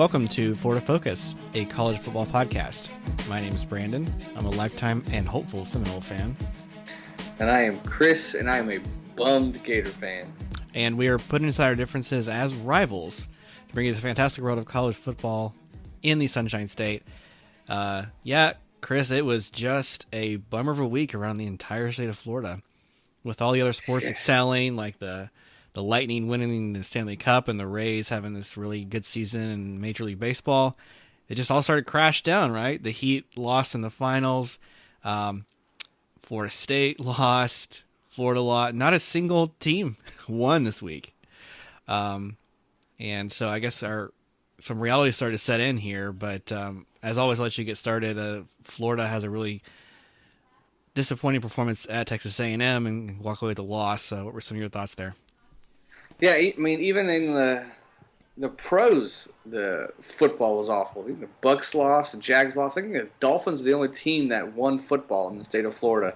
Welcome to Florida Focus, a college football podcast. My name is Brandon. I'm a lifetime and hopeful Seminole fan. And I am Chris, and I am a bummed Gator fan. And we are putting aside our differences as rivals to bring you the fantastic world of college football in the Sunshine State. Chris, it was just a bummer of a week around the entire state of Florida, with all the other sports excelling, like the Lightning winning the Stanley Cup and the Rays having this really good season in Major League Baseball. It just all started to crash down, right? The Heat lost in the finals. Florida State lost. Florida lost. Not a single team won this week. And so I guess some reality started to set in here. But as always, I'll let you get started. Florida has a really disappointing performance at Texas A&M and walk away with a loss. So what were some of your thoughts there? Yeah, I mean, even in the pros, the football was awful. The Bucks lost, the Jags lost. I think the Dolphins are the only team that won football in the state of Florida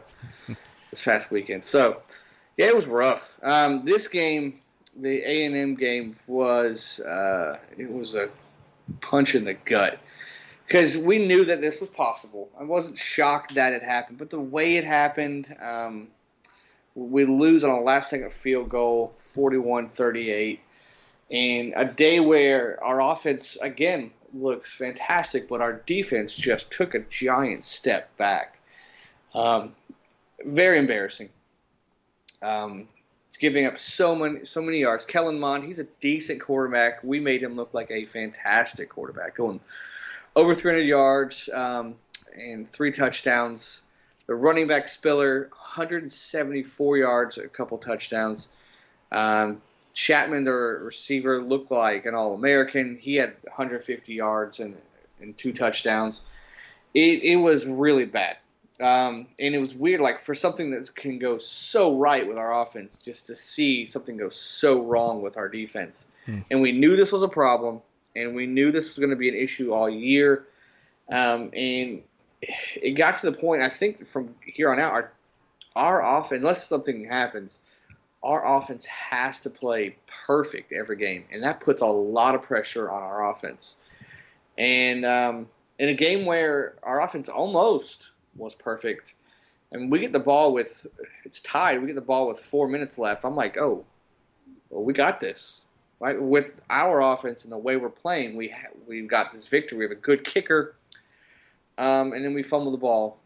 this past weekend. So, yeah, it was rough. This game, the A&M game, was a punch in the gut because we knew that this was possible. I wasn't shocked that it happened, but the way it happened. We lose on a last-second field goal, 41-38, and a day where our offense, again, looks fantastic, but our defense just took a giant step back. Very embarrassing. Giving up so many yards. Kellen Mond, he's a decent quarterback. We made him look like a fantastic quarterback, going over 300 yards and 3 touchdowns. The running back Spiller, 174 yards, a couple touchdowns. Chapman, the receiver, looked like an All-American. He had 150 yards and 2 touchdowns. It was really bad. And it was weird, like for something that can go so right with our offense, just to see something go so wrong with our defense. And we knew this was a problem, and we knew this was going to be an issue all year. And it got to the point, I think, from here on out, our offense, unless something happens, our offense has to play perfect every game, and that puts a lot of pressure on our offense. And in a game where our offense almost was perfect, and we get the ball it's tied, we get the ball with 4 minutes left, I'm like, oh, well, we got this. Right? With our offense and the way we're playing, we've got this victory. We have a good kicker. And then we fumbled the ball.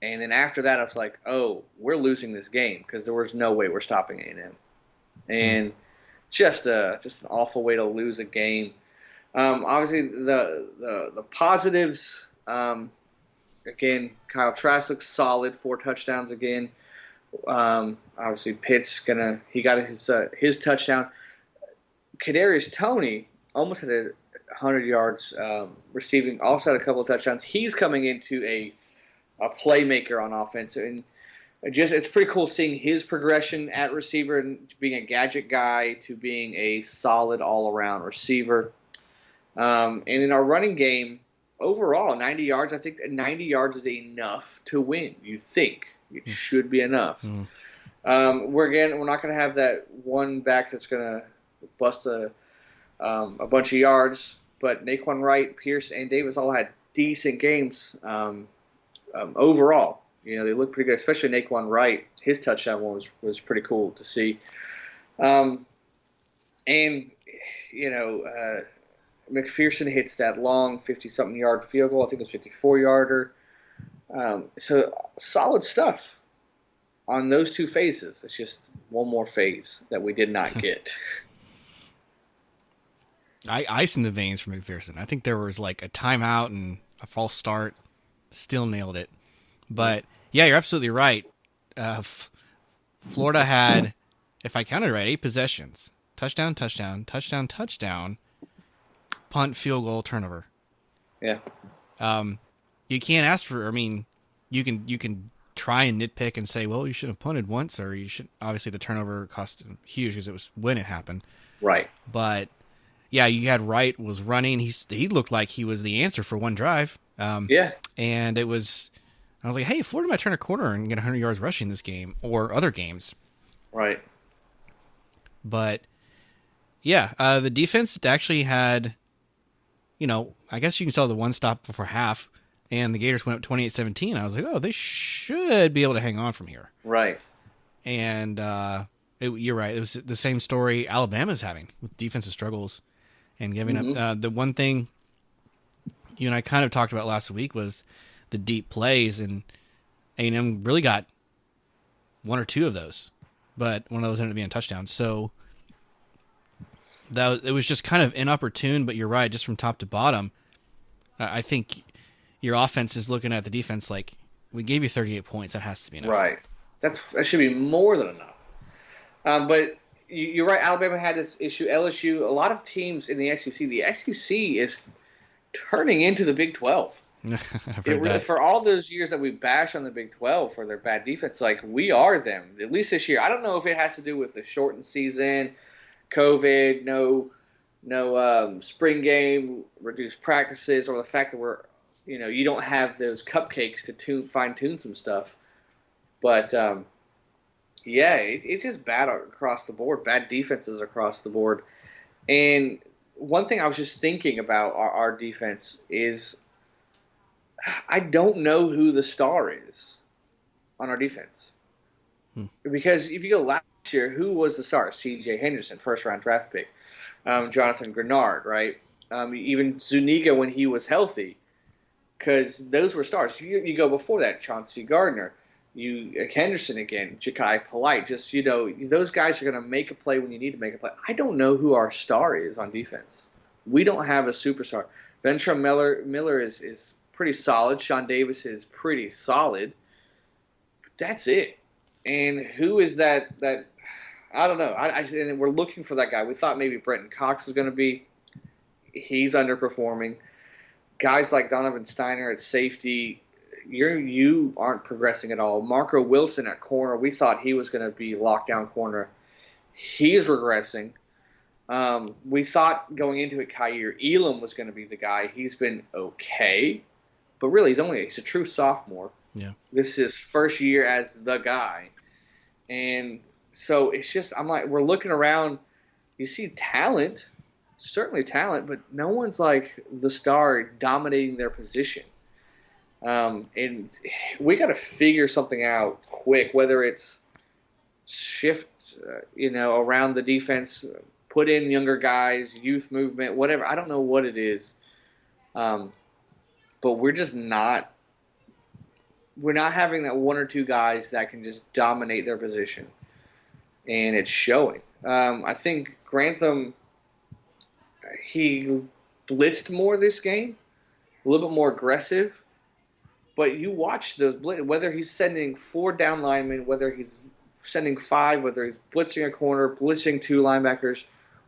And then after that, I was like, oh, we're losing this game because there was no way we're stopping A&M. And just an awful way to lose a game. Obviously, the positives, again, Kyle Trask looks solid, 4 touchdowns again. Obviously, Pitt's he got his touchdown. Kadarius Toney almost had 100 yards receiving, also had a couple of touchdowns. He's coming into a playmaker on offense, and it's pretty cool seeing his progression at receiver and being a gadget guy to being a solid all-around receiver. And in our running game, overall, 90 yards. I think that 90 yards is enough to win. You think it should be enough. We're not going to have that one back that's going to bust a bunch of yards. But Naquan Wright, Pierce, and Davis all had decent games overall. You know, they looked pretty good, especially Naquan Wright. His touchdown one was pretty cool to see. And, you know, McPherson hits that long 50-something yard field goal. I think it was 54-yarder. So solid stuff on those 2 phases. It's just one more phase that we did not get. Ice in the veins for McPherson. I think there was like a timeout and a false start. Still nailed it. But, yeah, you're absolutely right. Florida had, if I counted right, 8 possessions. Touchdown, touchdown, touchdown, touchdown, punt, field goal, turnover. Yeah. You can't ask for, I mean, you can try and nitpick and say, well, you should have punted once, or you should, obviously the turnover cost huge because it was when it happened. Right. But, yeah, you had Wright was running. He looked like he was the answer for one drive. Yeah. And I was like, hey, Florida might turn a corner and get 100 yards rushing this game or other games. Right. But, yeah, the defense actually had I guess you can tell the one stop before half, and the Gators went up 28-17. I was like, oh, they should be able to hang on from here. Right. And you're right. It was the same story Alabama's having with defensive struggles and giving up. The one thing you and I kind of talked about last week was the deep plays, and A&M really got one or two of those, but one of those ended up being a touchdown. So it was just kind of inopportune, but you're right, just from top to bottom. I think your offense is looking at the defense like, we gave you 38 points. That has to be enough. Right. That should be more than enough. But you're right, Alabama had this issue. LSU, a lot of teams in the SEC is turning into the Big 12. For all those years that we bash on the Big 12 for their bad defense, like, we are them, at least this year. I don't know if it has to do with the shortened season, COVID, no spring game, reduced practices, or the fact that you don't have those cupcakes to fine tune some stuff. But it's just bad across the board, bad defenses across the board. And one thing I was just thinking about our defense is, I don't know who the star is on our defense. Because if you go last year, who was the star? C.J. Henderson, first-round draft pick. Jonathan Grenard, right? Even Zuniga when he was healthy, because those were stars. You go before that, Chauncey Gardner, Henderson again, Ja'Kai Polite. Just, those guys are going to make a play when you need to make a play. I don't know who our star is on defense. We don't have a superstar. Ventrell Miller is pretty solid. Sean Davis is pretty solid. That's it. And who is that? I don't know. And we're looking for that guy. We thought maybe Brenton Cox was going to be. He's underperforming. Guys like Donovan Steiner at safety, you aren't progressing at all. Marco Wilson at corner, we thought he was going to be lockdown corner. He is regressing. We thought going into it, Kaiir Elam was going to be the guy. He's been okay, but really he's a true sophomore. Yeah, this is his first year as the guy, and so it's just, I'm like, we're looking around. You see talent, certainly talent, but no one's like the star dominating their position. And we got to figure something out quick, whether it's shift, around the defense, put in younger guys, youth movement, whatever. I don't know what it is. But we're just we're not having that one or two guys that can just dominate their position. And it's showing. I think Grantham, he blitzed more this game, a little bit more aggressive. But you watch those blitz, whether he's sending 4 down linemen, whether he's sending 5, whether he's blitzing a corner, blitzing 2 linebackers,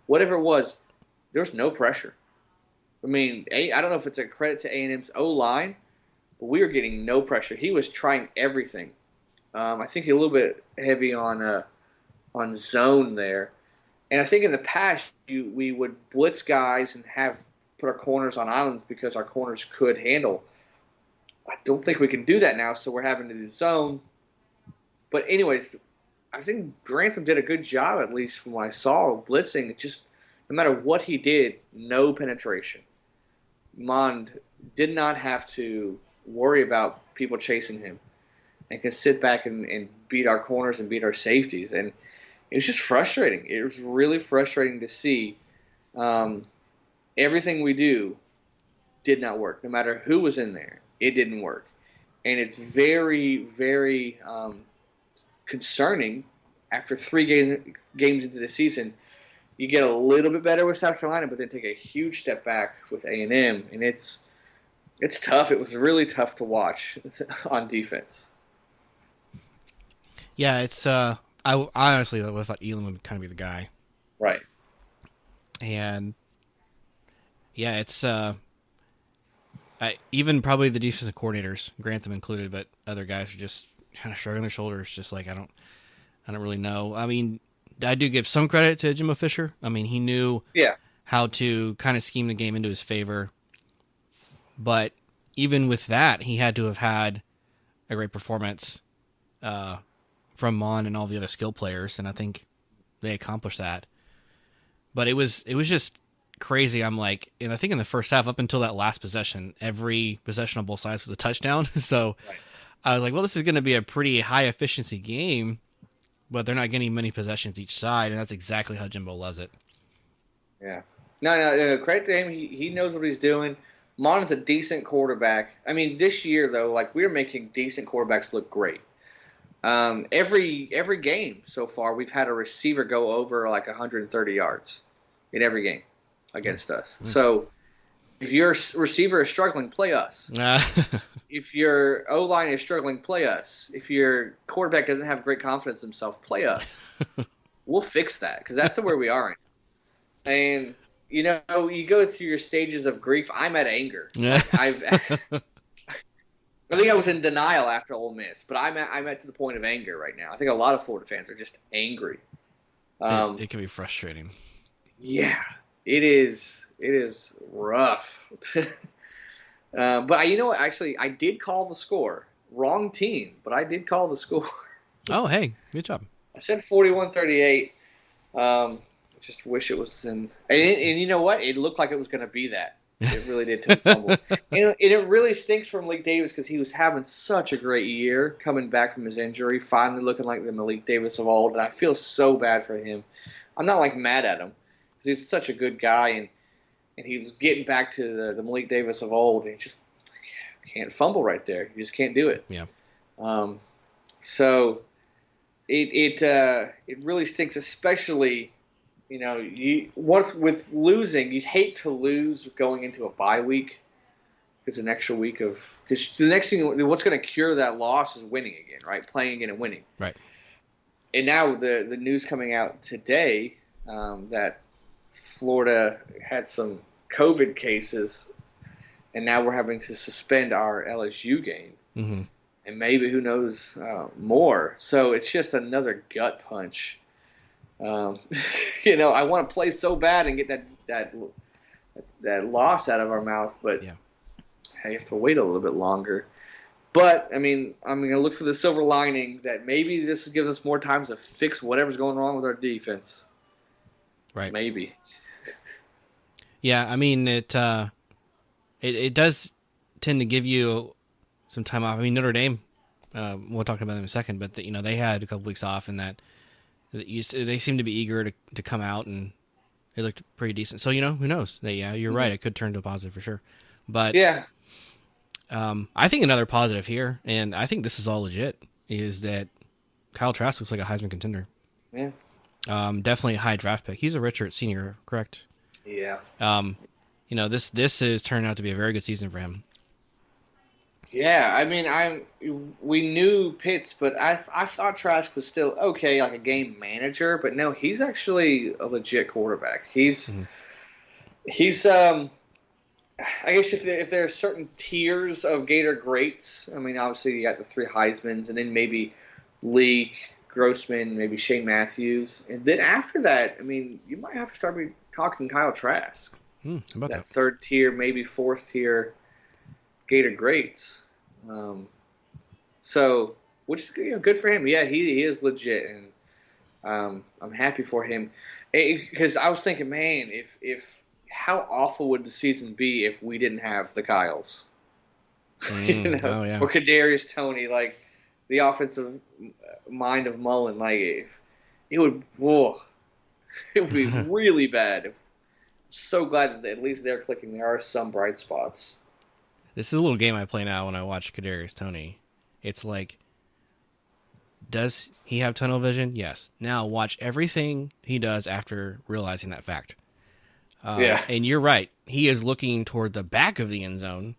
whatever it was, there's no pressure. I mean, I don't know if it's a credit to A&M's O-line, but we were getting no pressure. He was trying everything. I think he's a little bit heavy on zone there. And I think in the past we would blitz guys and put our corners on islands because our corners could handle. I don't think we can do that now, so we're having to do zone. But anyways, I think Grantham did a good job, at least from what I saw, blitzing. Just no matter what he did, no penetration. Mond did not have to worry about people chasing him and could sit back and beat our corners and beat our safeties. And it was just frustrating. It was really frustrating to see everything we do did not work. No matter who was in there, it didn't work. And it's very, very concerning after 3 games into the season. You get a little bit better with South Carolina, but then take a huge step back with A&M. And it's tough. It was really tough to watch on defense. Yeah, it's I honestly thought Elam would kind of be the guy. Right. And yeah, it's even probably the defensive coordinators, Grantham included, but other guys are just kind of shrugging their shoulders, just like I don't really know. I mean, I do give some credit to Jimbo Fisher. I mean, he knew how to kind of scheme the game into his favor. But even with that, he had to have had a great performance from Mon and all the other skill players, and I think they accomplished that. But it was just crazy. I'm like, and I think in the first half, up until that last possession, every possession on both sides was a touchdown. So Right. I was like, well, this is going to be a pretty high efficiency game, but they're not getting many possessions each side, and that's exactly how Jimbo loves it. Yeah. No, credit to him. He knows what he's doing. Mon's a decent quarterback. I mean, this year, though, like, we're making decent quarterbacks look great. Every game so far, we've had a receiver go over like 130 yards in every game against us. So if your receiver is struggling, play us. If your O-line is struggling, play us. If your quarterback doesn't have great confidence in himself, play us. We'll fix that because that's where we are. And, you go through your stages of grief. I'm at anger. I think I was in denial after Ole Miss, but I'm at to the point of anger right now. I think a lot of Florida fans are just angry. It can be frustrating. Yeah, it is. It is rough. But you know what? Actually, I did call the score. Wrong team, but I did call the score. Oh, hey, good job. I said 41-38. Just wish it was in. And you know what? It looked like it was going to be that. It really did to fumble. And it really stinks for Malik Davis because he was having such a great year coming back from his injury, finally looking like the Malik Davis of old. And I feel so bad for him. I'm not like mad at him because he's such a good guy and he was getting back to the Malik Davis of old. And he just can't fumble right there. You just can't do it. Yeah. So it really stinks, especially. With losing, you'd hate to lose going into a bye week because an extra week because the next thing, what's going to cure that loss is winning again, right? Playing again and winning. Right. And now the news coming out today that Florida had some COVID cases, and now we're having to suspend our LSU game, and maybe who knows more. So it's just another gut punch. I want to play so bad and get that loss out of our mouth, but I have to wait a little bit longer. But I mean, I'm going to look for the silver lining that maybe this gives us more time to fix whatever's going wrong with our defense. Right. Maybe. Yeah, I mean it does tend to give you some time off. I mean Notre Dame, we'll talk about them in a second, but they had a couple weeks off and that. They seem to be eager to come out, and they looked pretty decent. So, who knows? You're right. It could turn to a positive for sure. But yeah, I think another positive here, and I think this is all legit, is that Kyle Trask looks like a Heisman contender. Yeah. Definitely a high draft pick. He's a redshirt senior, correct? Yeah. This is turning out to be a very good season for him. Yeah, I mean, we knew Pitts, but I thought Trask was still okay, like a game manager. But no, he's actually a legit quarterback. He's I guess if there are certain tiers of Gator greats, I mean, obviously you got the 3 Heismans, and then maybe Leak, Grossman, maybe Shane Matthews, and then after that, I mean, you might have to start talking Kyle Trask. How about that? 3rd tier, maybe 4th tier Gator greats. So, which is good for him. Yeah, he is legit, and I'm happy for him. Because I was thinking, man, if how awful would the season be if we didn't have the Kyles? Or Kadarius Toney, like the offensive mind of Mullen. Like it would be really bad. I'm so glad that at least they're clicking. There are some bright spots. This is a little game I play now when I watch Kadarius Toney. It's like, does he have tunnel vision? Yes. Now watch everything he does after realizing that fact. And you're right. He is looking toward the back of the end zone,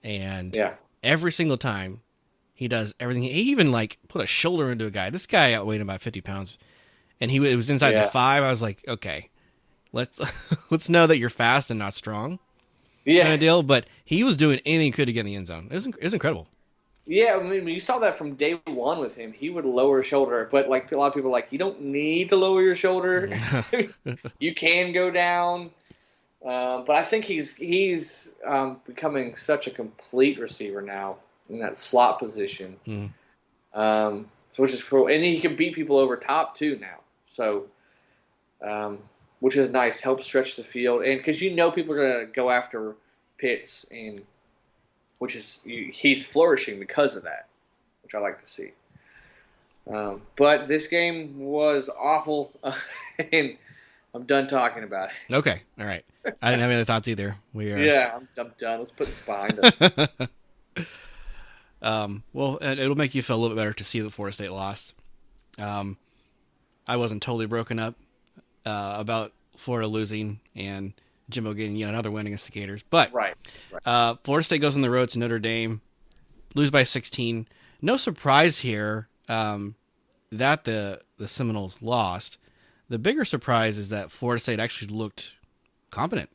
and every single time he does everything. He even put a shoulder into a guy. This guy outweighed him by 50 pounds, and it was inside the 5. I was like, okay, let's know that you're fast and not strong. Yeah. Kind of deal, but he was doing anything he could to get in the end zone. It was incredible. Yeah, I mean, you saw that from day one with him. He would lower his shoulder, but a lot of people are like, you don't need to lower your shoulder. You can go down. But I think he's becoming such a complete receiver now in that slot position. Which is cool. And he can beat people over top too now. So, which is nice. Helps stretch the field, and because people are going to go after Pitts, and he's flourishing because of that, which I like to see. But this game was awful, and I'm done talking about it. Okay, all right. I didn't have any other thoughts either. Yeah, I'm done. Let's put this behind us. Well, it'll make you feel a little bit better to see that Florida State lost. I wasn't totally broken up about Florida losing and Jimbo getting yet another win against the Gators. But right. Florida State goes on the road to Notre Dame, lose by 16. No surprise here that the Seminoles lost. The bigger surprise is that Florida State actually looked competent.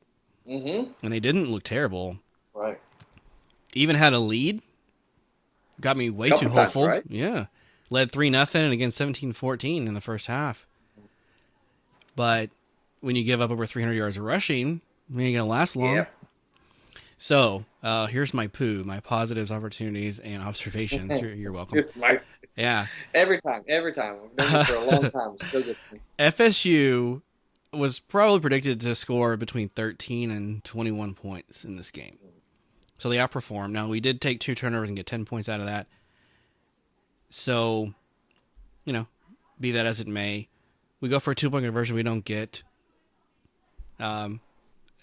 Mm-hmm. And they didn't look terrible. Right. Even had a lead. Got me way too hopeful. Right? Yeah. Led 3-0 and again 17-14 in the first half. But when you give up over 300 yards of rushing, you ain't going to last long. Yeah. So, here's my my positives, opportunities, and observations. You're welcome. Yeah. Every time. I've done it for a long time. It still gets me. FSU was probably predicted to score between 13 and 21 points in this game. So they outperformed. Now, we did take 2 turnovers and get 10 points out of that. So, be that as it may, we go for a 2-point conversion we don't get.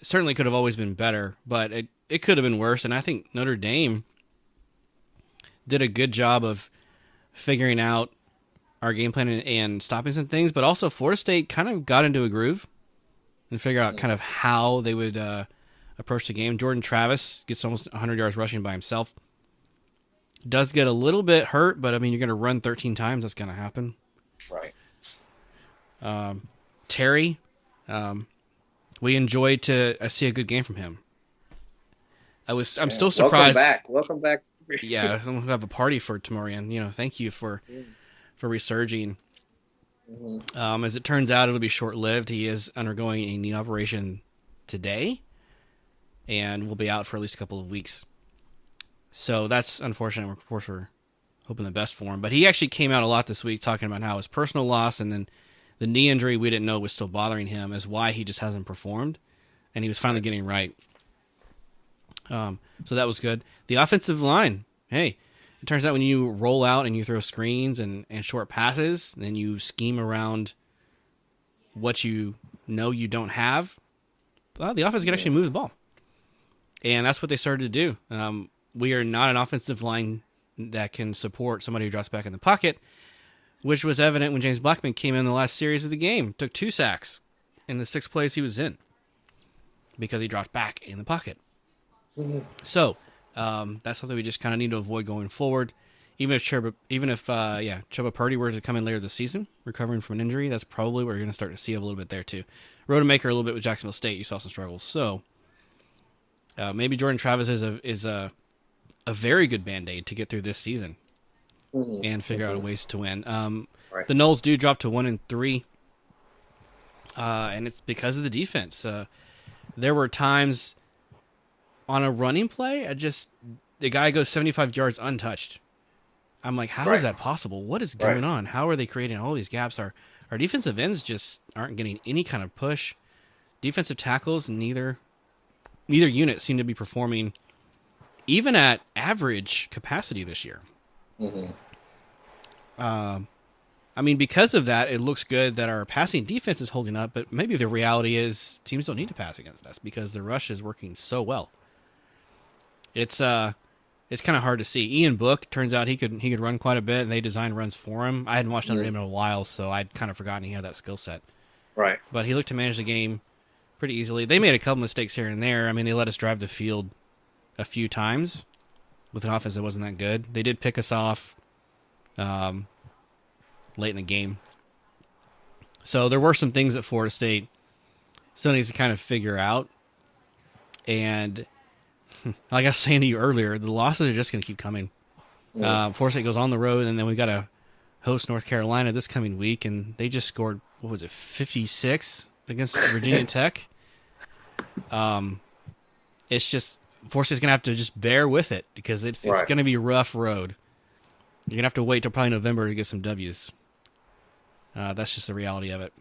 Certainly could have always been better, but it could have been worse. And I think Notre Dame did a good job of figuring out our game plan and stopping some things, but also Florida State kind of got into a groove and figured out kind of how they would approach the game. Jordan Travis gets almost 100 yards rushing by himself. Does get a little bit hurt, but I mean, you're going to run 13 times. That's going to happen. Right. Terry, we enjoyed to see a good game from him. I'm still surprised. Welcome back. Yeah, I'm gonna have a party for tomorrow. Thank you for resurging. Mm-hmm. As it turns out, it'll be short-lived. He is undergoing a knee operation today, and will be out for at least a couple of weeks. So that's unfortunate. Of course, we're hoping the best for him. But he actually came out a lot this week talking about how his personal loss and then the knee injury we didn't know was still bothering him is why he just hasn't performed, and he was finally getting right. So that was good. The offensive line, hey, it turns out when you roll out and you throw screens and short passes, then you scheme around what you know you don't have, well, the offense can actually move the ball. And that's what they started to do. We are not an offensive line that can support somebody who drops back in the pocket, which was evident when James Blackman came in the last series of the game. Took 2 sacks in the 6 plays he was in because he dropped back in the pocket. Mm-hmm. So that's something we just kind of need to avoid going forward. Even if Chuba Purdy were to come in later this season, recovering from an injury, that's probably what you're going to start to see a little bit there too. Rodemaker a little bit with Jacksonville State, you saw some struggles. So maybe Jordan Travis is a very good Band-Aid to get through this season and figure out ways to win. Right. The Noles do drop to 1-3, and it's because of the defense. There were times on a running play, the guy goes 75 yards untouched. I'm like, how is that possible? What is going on? How are they creating all these gaps? Our defensive ends just aren't getting any kind of push. Defensive tackles, neither unit seem to be performing even at average capacity this year. Mm-hmm. I mean, because of that, it looks good that our passing defense is holding up, but maybe the reality is teams don't need to pass against us because the rush is working so well. It's kind of hard to see. Ian Book, turns out he could run quite a bit, and they designed runs for him. I hadn't watched Notre Dame in a while, so I'd kind of forgotten he had that skill set. Right. But he looked to manage the game pretty easily. They made a couple mistakes here and there. I mean, they let us drive the field a few times with an offense that wasn't that good. They did pick us off late in the game. So there were some things that Florida State still needs to kind of figure out. And like I was saying to you earlier, the losses are just going to keep coming. Florida State goes on the road, and then we got to host North Carolina this coming week, and they just scored, 56 against Virginia Tech? It's just, Florida State's going to have to just bear with it because it's going to be a rough road. You're going to have to wait till probably November to get some W's. That's just the reality of it.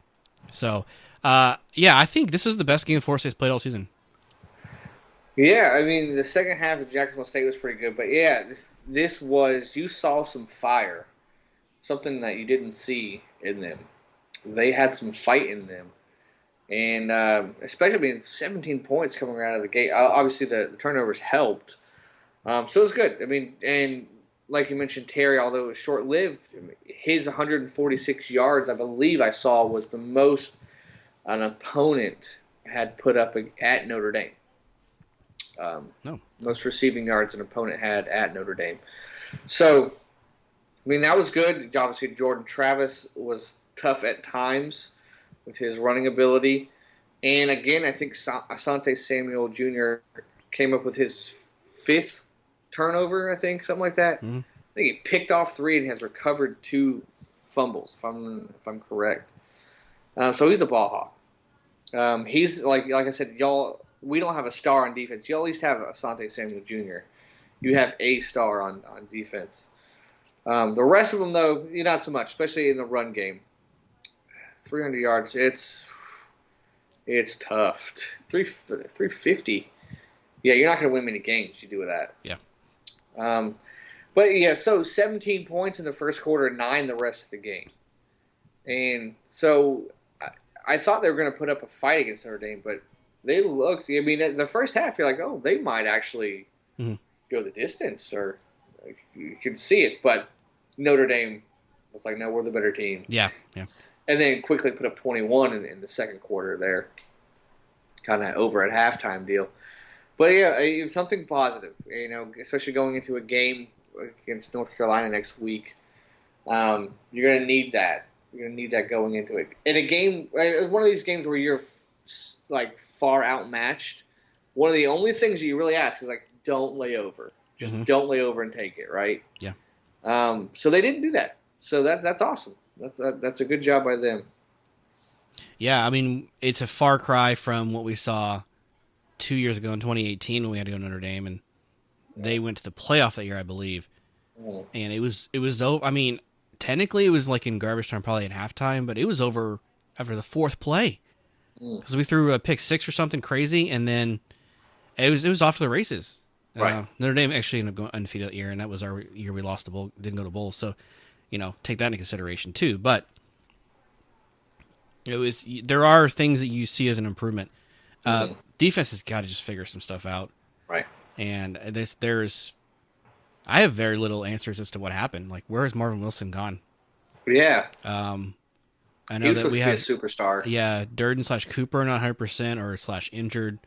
So Yeah, I think this is the best game Florida State's played all season. Yeah, I mean the second half of Jacksonville State was pretty good, but yeah, this was you saw some fire, something that you didn't see in them. They had some fight in them, and especially I mean 17 points coming out of the gate. Obviously the turnovers helped, so it was good. I mean, and like you mentioned, Terry, although it was short lived, his 146 yards, I believe I saw, was the most an opponent had put up at Notre Dame. No. Most receiving yards an opponent had at Notre Dame. So, I mean, that was good. Obviously, Jordan Travis was tough at times with his running ability. And again, I think Asante Samuel Jr. came up with his 5th turnover, I think, something like that. Mm-hmm. I think he picked off 3 and has recovered 2 fumbles, if I'm correct. So he's a ball hawk. He's like I said, y'all. We don't have a star on defense. You at least have Asante Samuel Jr. You have a star on defense. The rest of them, though, not so much, especially in the run game. 300 yards, it's tough. 350. Yeah, you're not going to win many games. You do with that. Yeah. But yeah, so 17 points in the first quarter, 9 the rest of the game, and so I thought they were going to put up a fight against Notre Dame, but they looked. I mean, in the first half, you're like, oh, they might actually go the distance, or you can see it. But Notre Dame was like, no, we're the better team. Yeah. And then quickly put up 21 in the second quarter there, kind of over at halftime deal. But yeah, it was something positive, especially going into a game against North Carolina next week. You're going to need that. You're going to need that going into it. In a game, one of these games where you're like far outmatched, one of the only things you really ask is like, don't lay over. Just don't lay over and take it, right? Yeah. So they didn't do that. So that's awesome. That's a good job by them. Yeah, I mean, it's a far cry from what we saw 2 years ago in 2018 when we had to go to Notre Dame, and they went to the playoff that year, I believe. And it was over. I mean, technically it was like in garbage time, probably at halftime, but it was over after the 4th play. Because we threw a pick 6 or something crazy, and then it was off to the races. Right. Notre Dame actually ended up going undefeated that year, and that was our year we lost the bowl, didn't go to bowl. So, take that into consideration too. But there are things that you see as an improvement. Defense has got to just figure some stuff out. Right. And I have very little answers as to what happened. Like, where has Marvin Wilson gone? Yeah. I know that we have a superstar. Yeah, Durden/Cooper not 100% or /injured.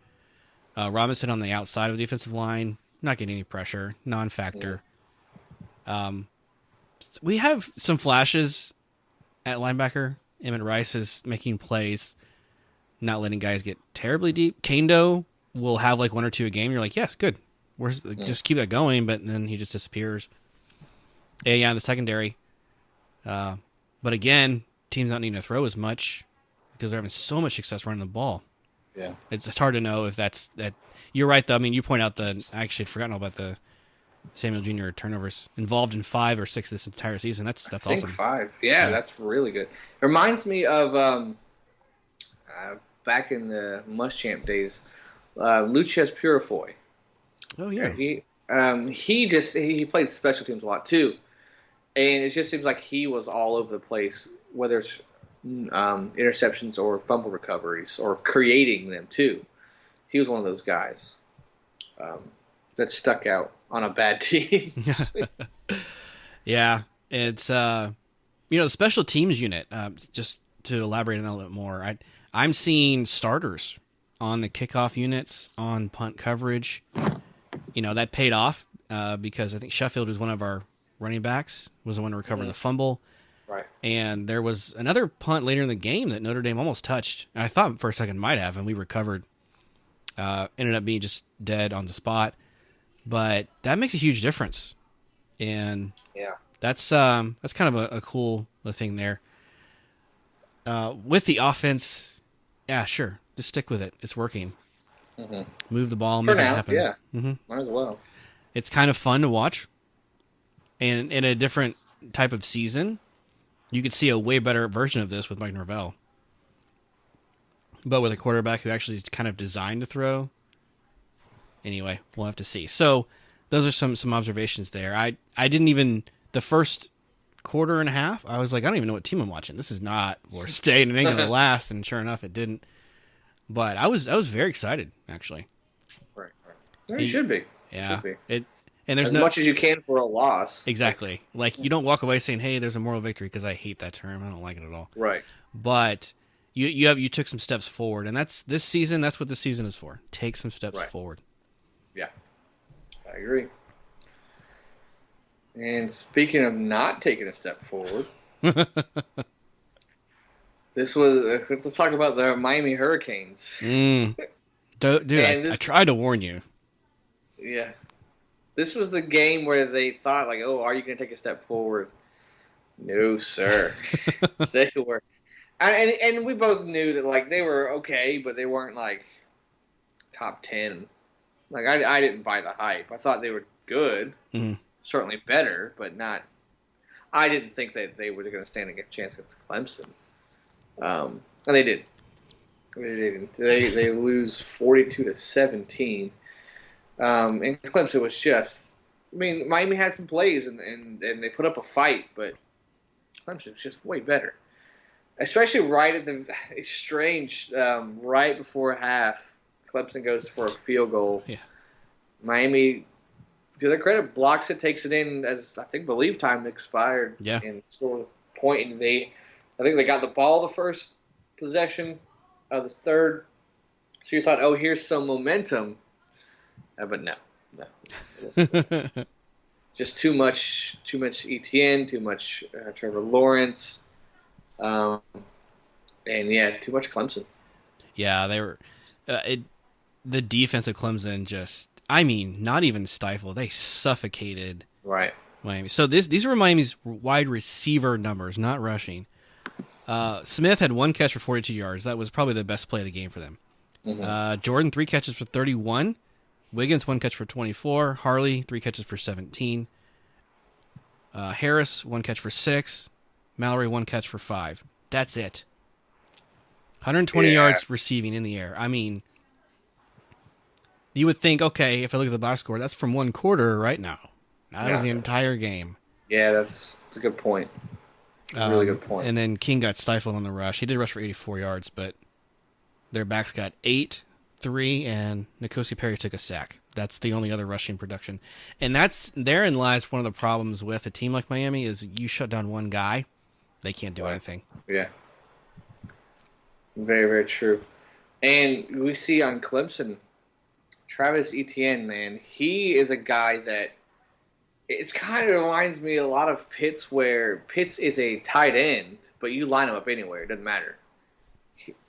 Robinson on the outside of the defensive line, not getting any pressure, non-factor. Yeah. We have some flashes at linebacker. Emmett Rice is making plays, not letting guys get terribly deep. Kando will have like 1 or 2 a game. You're like, yes, good. Just keep that going, but then he just disappears. Yeah, in the secondary. But again, teams not needing to throw as much because they're having so much success running the ball. Yeah, it's hard to know if that's that. You're right, though. I mean, you point out I actually had forgotten all about the Samuel Jr. turnovers, involved in 5 or 6 this entire season. That's awesome. 5. Yeah, that's really good. It reminds me of back in the Muschamp days, Lucas Purifoy. Oh yeah. He played special teams a lot too, and it just seems like he was all over the place, whether it's interceptions or fumble recoveries or creating them too. He was one of those guys that stuck out on a bad team. Yeah, it's the special teams unit. Just to elaborate on that a little bit more, I'm seeing starters on the kickoff units, on punt coverage. That paid off because I think Sheffield was one of our running backs, was the one to recover the fumble. Right. And there was another punt later in the game that Notre Dame almost touched. I thought for a second might have, and we recovered. Ended up being just dead on the spot. But that makes a huge difference. And yeah, that's kind of a cool thing there. With the offense, yeah, sure. Just stick with it. It's working. Move the ball, make it happen. Yeah, might as well. It's kind of fun to watch. And in a different type of season, you could see a way better version of this with Mike Norvell. but with a quarterback who actually is kind of designed to throw. Anyway, we'll have to see. So those are some observations there. I didn't even, the first quarter and a half, I was like, I don't even know what team I'm watching. This is not Florida State, and it ain't going to last, and sure enough, it didn't. But I was very excited, actually. Right. Yeah, you should be. Yeah. Should be. And there's as much as you can for a loss. Exactly. Like, you don't walk away saying, hey, there's a moral victory, because I hate that term. I don't like it at all. Right. But you took some steps forward, and that's what this season is for. Take some steps forward. Yeah. I agree. And speaking of not taking a step forward, let's talk about the Miami Hurricanes. Dude, I tried to warn you. Yeah. This was the game where they thought, like, oh, are you going to take a step forward? No, sir. They were. And we both knew that, like, they were okay, but they weren't, like, top 10. Like, I didn't buy the hype. I thought they were good. Mm-hmm. Certainly better, but not. I didn't think that they were going to stand a chance against Clemson. And they did. They didn't. They lose 42-17. And Clemson was just, I mean, Miami had some plays and they put up a fight, but Clemson was just way better. Especially right at the, it's strange, right before half, Clemson goes for a field goal. Yeah. Miami, to their credit, blocks it, takes it in as, I believe time expired. Yeah. And scored a point. And I think they got the ball the first possession of the third. So you thought, oh, here's some momentum. But no. Just too much ETN, too much Trevor Lawrence, and too much Clemson. Yeah, they were. The defense of Clemson just, I mean, not even stifled. They suffocated. Right. Miami. So these were Miami's wide receiver numbers, not rushing. Smith had 1 catch for 42 yards. That was probably the best play of the game for them. Mm-hmm. Jordan 3 catches for 31. Wiggins 1 catch for 24. Harley 3 catches for 17. Harris 1 catch for 6. Mallory 1 catch for 5. That's it. 120 yards receiving in the air. I mean, you would think, okay, if I look at the box score, that's from 1 quarter right now. That was the entire game. Yeah, that's a good point. Really good point. And then King got stifled on the rush. He did rush for 84 yards, but their backs got 8, 3, and N'Kosi Perry took a sack. That's the only other rushing production. And therein lies one of the problems with a team like Miami is you shut down one guy, they can't do anything. Yeah. Very, very true. And we see on Clemson, Travis Etienne, man, he is a guy that it kind of reminds me a lot of Pitts, where Pitts is a tight end, but you line him up anywhere. It doesn't matter.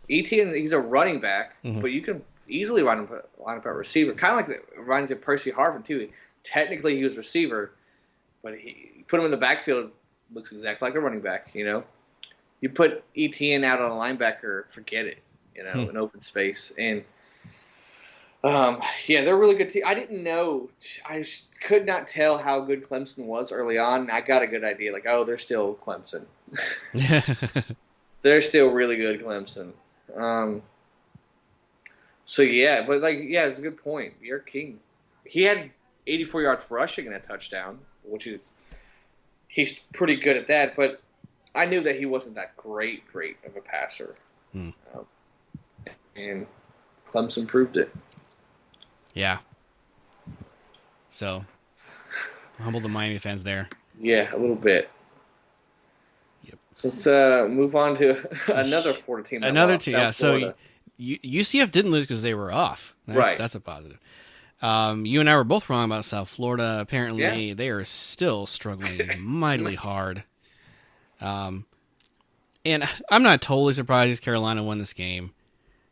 Etienne, he's a running back, but you can easily line up a receiver. Kind of like it reminds me of Percy Harvin, too. Technically, he was receiver, but you put him in the backfield, looks exactly like a running back, you know. You put Etienne out on a linebacker, forget it, you know, in open space. And, they're a really good team. I didn't know. I could not tell how good Clemson was early on. I got a good idea, like, oh, they're still Clemson. They're still really good, Clemson. It's a good point. You're king. He had 84 yards rushing and a touchdown, he's pretty good at that, but I knew that he wasn't that great of a passer. And Clemson proved it. Yeah. So, humble the Miami fans there. Yeah, a little bit. Yep. So let's move on to another Florida team. Another team, yeah. So UCF didn't lose because they were off. That's a positive. You and I were both wrong about South Florida. Apparently, they are still struggling mightily hard. And I'm not totally surprised Carolina won this game.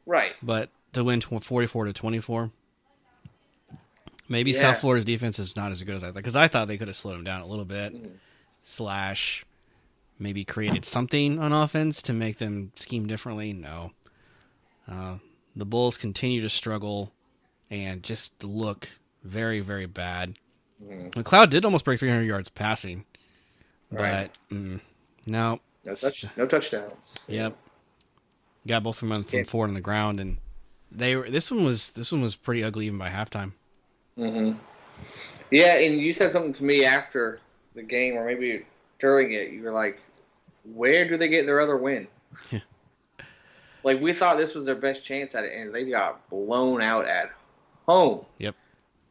Right. But to win 44-24, maybe South Florida's defense is not as good as I thought. Because I thought they could have slowed them down a little bit. / maybe created something on offense to make them scheme differently. No. The Bulls continue to struggle and just look very, very bad. McLeod did almost break 300 yards passing. But, no. No touchdowns. Yep. Got both of them from forward on the ground, and this one was pretty ugly even by halftime. Mm-hmm. Yeah, and you said something to me after the game, or maybe during it. You were like, "Where do they get their other win?" Like, we thought this was their best chance at it, and they got blown out at home. Yep.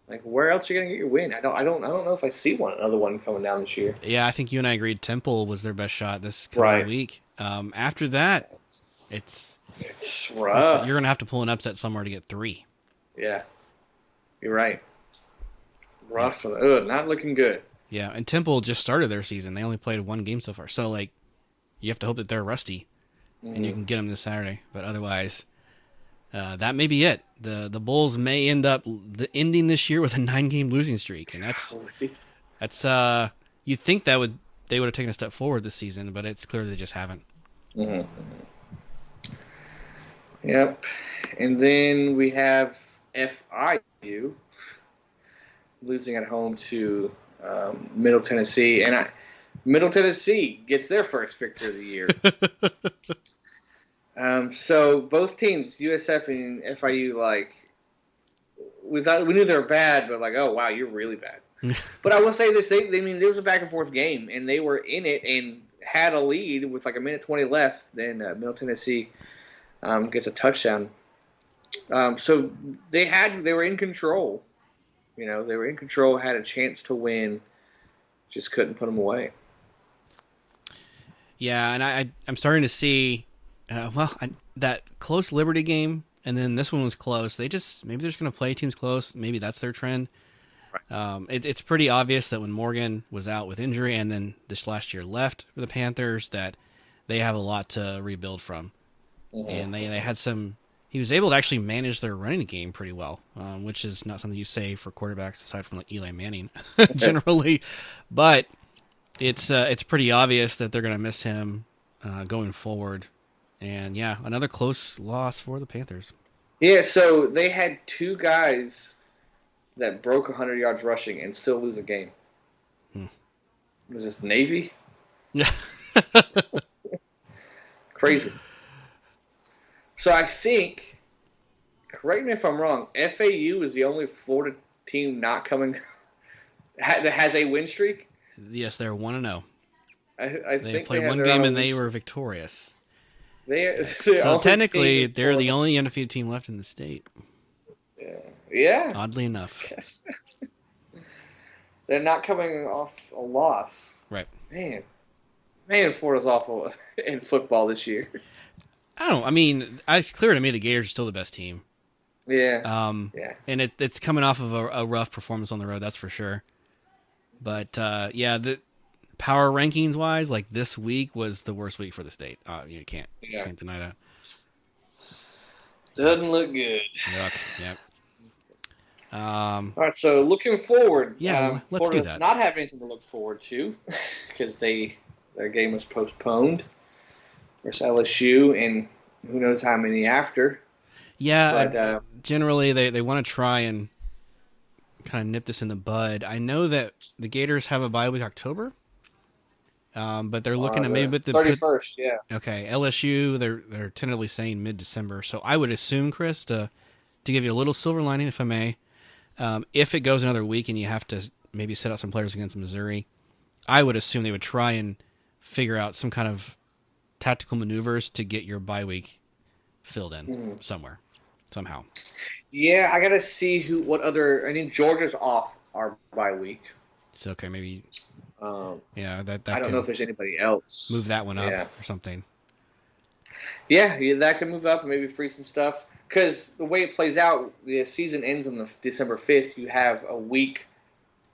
Like, where else are you gonna get your win? I don't know if I see another one coming down this year. Yeah, I think you and I agreed Temple was their best shot this coming week. After that, it's rough. You're gonna have to pull an upset somewhere to get 3. Yeah, you're right. Rough for the not looking good. Yeah, and Temple just started their season. They only played 1 game so far, so like you have to hope that they're rusty, and you can get them this Saturday. But otherwise, that may be it. The Bulls may end up ending this year with a 9-game losing streak, and that's you'd think they would have taken a step forward this season, but it's clear they just haven't. Mm-hmm. Yep, and then we have FIU losing at home to Middle Tennessee, and Middle Tennessee gets their first victory of the year. So both teams, USF and FIU, like we knew they were bad, but like, oh wow, you're really bad. But I will say this: there was a back and forth game, and they were in it and had a lead with like a minute 20 left. Then Middle Tennessee gets a touchdown. So they were in control. You know, they were in control, had a chance to win, just couldn't put them away. Yeah, and I'm starting to see, that close Liberty game, and then this one was close. Maybe they're just going to play teams close. Maybe that's their trend. Right. It's pretty obvious that when Morgan was out with injury and then this last year left for the Panthers, that they have a lot to rebuild from. Mm-hmm. And they had some. He was able to actually manage their running game pretty well, which is not something you say for quarterbacks aside from like Eli Manning generally. But it's pretty obvious that they're going to miss him going forward. And yeah, another close loss for the Panthers. Yeah, so they had 2 guys that broke 100 yards rushing and still lose a game. Was this Navy? Yeah. Crazy. So I think, correct me if I'm wrong, FAU is the only Florida team not coming that has a win streak? Yes, they're 1-0. I they think played they 1 game and they were victorious. So technically, they're the only undefeated team left in the state. Yeah. Oddly enough. Yes. They're not coming off a loss. Right. Man, Florida's awful in football this year. It's clear to me the Gators are still the best team. Yeah. And it's coming off of a rough performance on the road, that's for sure. But the power rankings wise, like this week was the worst week for the state. You can't deny that. Doesn't look good. Yuck. Yep. All right, so looking forward. Yeah, let's do that. Not have anything to look forward to because their game was postponed versus LSU, and who knows how many after. Yeah, but, generally they want to try and kind of nip this in the bud. I know that the Gators have a bye week October, but they're looking at maybe the 31st. Yeah. Okay, LSU they're tentatively saying mid-December, so I would assume, Chris, to give you a little silver lining, if I may, if it goes another week and you have to maybe set out some players against Missouri, I would assume they would try and figure out some kind of tactical maneuvers to get your bye week filled in somewhere, somehow. Yeah, I gotta see what other. I think Georgia's off our bye week. It's okay, maybe. That I don't know if there's anybody else. Move that one up or something. Yeah, that could move up and maybe free some stuff. Because the way it plays out, the season ends on the December 5th. You have a week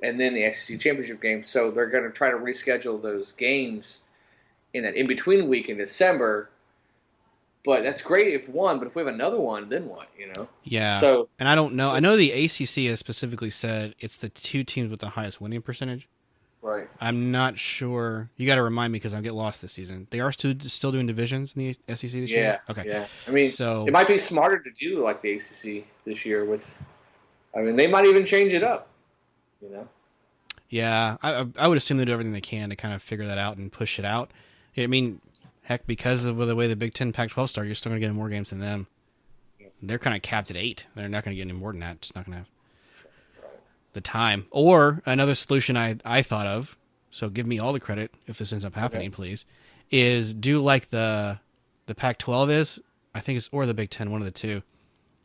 and then the SEC championship game. So they're going to try to reschedule those games in that in-between week in December. But that's great if one, but if we have another one, then what, Yeah. So, and I don't know. I know the ACC has specifically said it's the 2 teams with the highest winning percentage. Right. I'm not sure. You got to remind me because I get lost this season. They are still doing divisions in the SEC this year? Okay. Yeah. It might be smarter to do like the ACC this year they might even change it up, Yeah. I would assume they do everything they can to kind of figure that out and push it out. Heck, Heck, because of the way the Big Ten Pac-12 started, you're still going to get more games than them. They're kind of capped at 8. They're not going to get any more than that. Just not going to have the time. Or another solution I thought of, so give me all the credit if this ends up happening, please, is do like the Pac-12 is, I think it's, or the Big Ten, one of the two.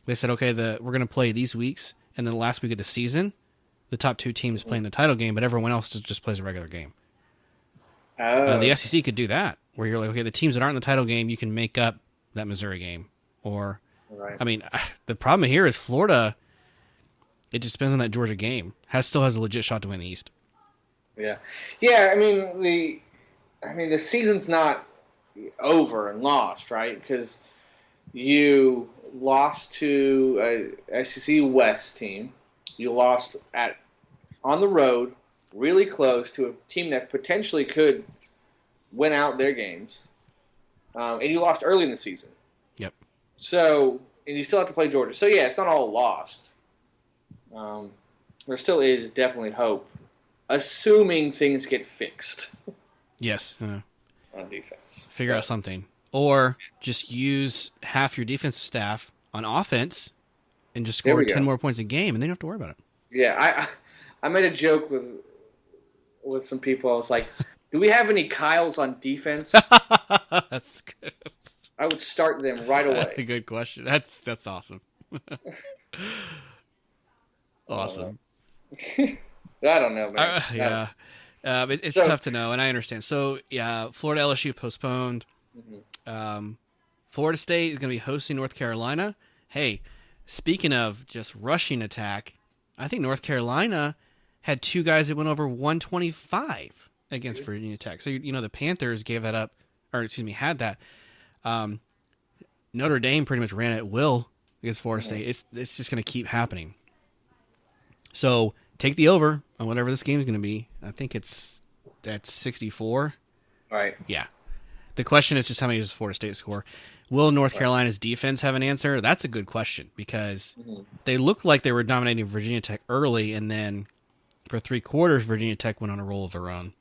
They said, okay, we're going to play these weeks, and then the last week of the season, the top 2 teams play in the title game, but everyone else just plays a regular game. The SEC could do that, where you're like, okay, the teams that aren't in the title game, you can make up that Missouri game. Or, I mean, the problem here is Florida, it just depends on that Georgia game. Still has a legit shot to win the East. Yeah. I mean, the season's not over and lost, right? Because you lost to a SEC West team. You lost on the road, really close to a team that potentially could win out their games. And you lost early in the season. Yep. So, and you still have to play Georgia. So, yeah, it's not all lost. There still is definitely hope, assuming things get fixed. Yes. On defense. Figure out something. Or just use half your defensive staff on offense and just score 10 more points a game, and then you don't have to worry about it. Yeah, I made a joke with some people. I was like, do we have any Kyles on defense? That's good. I would start them right away. That's a good question. That's awesome. Awesome. I don't know, man. Yeah. It's tough to know, and I understand. So, yeah, Florida LSU postponed. Florida State is going to be hosting North Carolina. Hey, speaking of just rushing attack, I think North Carolina had 2 guys that went over 125 against Virginia Tech. So, the Panthers gave that up, had that. Notre Dame pretty much ran at will against Florida State. It's just going to keep happening. So, take the over on whatever this game is going to be. I think it's at 64. Right. Yeah. The question is just how many does Florida State score? Will North Carolina's defense have an answer? That's a good question because they looked like they were dominating Virginia Tech early, and then for 3 quarters, Virginia Tech went on a roll of their own.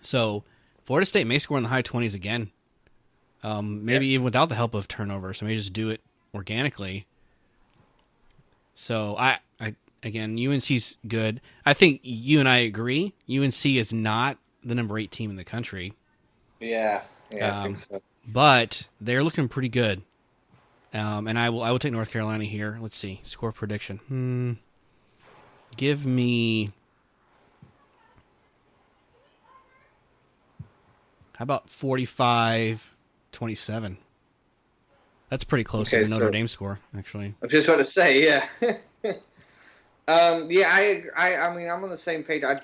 So Florida State may score in the high 20s again, maybe even without the help of turnovers. So maybe just do it organically. So again, UNC's good. I think you and I agree. UNC is not the number 8 team in the country. Yeah, I think so. But they're looking pretty good. And I will take North Carolina here. Let's see. Score prediction. Give me... How about 45-27? That's pretty close to the Notre Dame score, actually. I was just about to say, yeah. I mean, I'm on the same page. I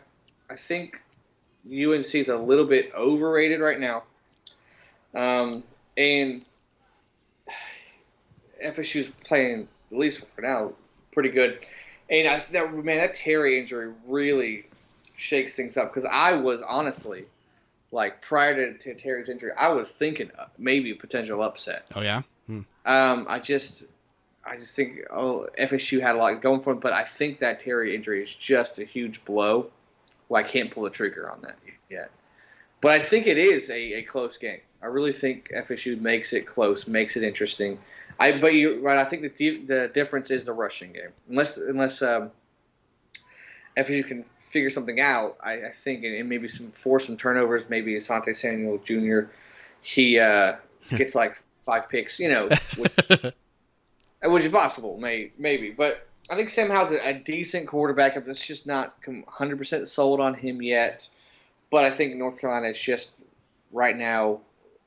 think UNC is a little bit overrated right now. And FSU's playing, at least for now, pretty good. And that Terry injury really shakes things up because I was honestly, like prior to Terry's injury, I was thinking maybe a potential upset. Oh yeah. I just think FSU had a lot going for them, but I think that Terry injury is just a huge blow. Well, I can't pull the trigger on that yet. But I think it is a close game. I really think FSU makes it close, makes it interesting. But you're right. I think the difference is the rushing game. Unless FSU can figure something out, I think, and maybe force some turnovers. Maybe Asante Samuel Jr. He gets like 5 picks, which is possible, maybe. But I think Sam Howell's a decent quarterback. I'm just not 100% sold on him yet. But I think North Carolina is just right now